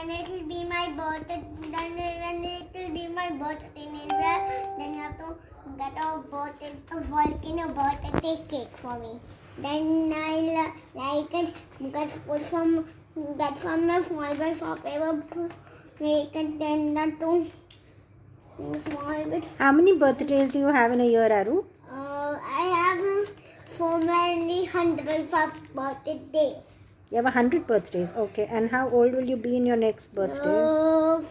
when it will be my birthday, then when it will be my birthday in India, then you have to get a volcano birthday cake for me. Then I can get from my small bit of paper, make it then that to small bits. How many birthdays do you have in a year, Aru? I have so many hundreds of birthdays. You have 100 birthdays. Okay. And how old will you be in your next birthday?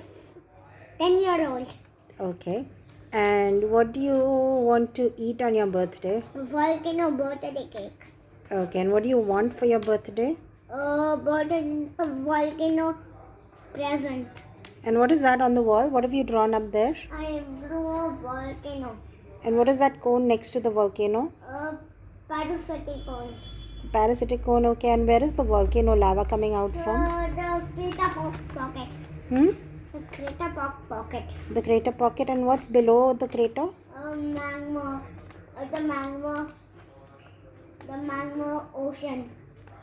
10-year-old. Okay. And what do you want to eat on your birthday? Volcano birthday cake. Okay. And what do you want for your birthday? A volcano present. And what is that on the wall? What have you drawn up there? I drew a volcano. And what is that cone next to the volcano? Parasitic cones. Parasitic cone, okay. And where is the volcano lava coming out from? The crater pocket. The crater pocket. The crater pocket. And what's below the crater? Magma. The magma ocean.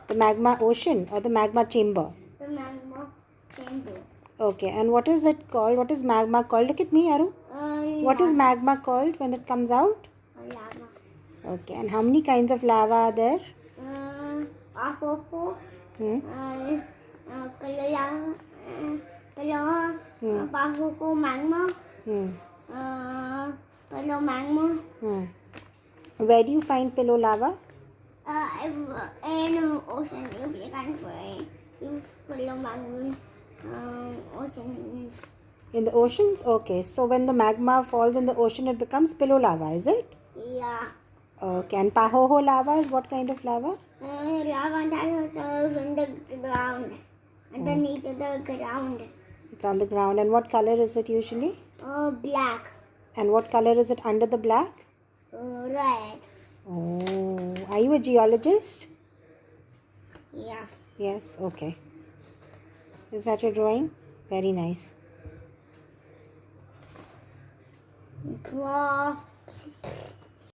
The magma ocean or the magma chamber? The magma chamber. Okay. And what is it called? What is magma called? Look at me, Aru. What is magma called when it comes out? Lava. Okay. And how many kinds of lava are there? Pahoho. Pahoho magma. Palo magma. Where do you find pillow lava? In ocean, if you can find palo magma. Ocean. In the oceans? Okay. So when the magma falls in the ocean, it becomes pillow lava, is it? Yeah. Okay. And pahoho lava is what kind of lava? Lava that is in the ground. Underneath the ground. It's on the ground. And what color is it usually? Black. And what color is it under the black? Red. Oh. Are you a geologist? Yes. Yes. Okay. Is that your drawing? Very nice. Draw.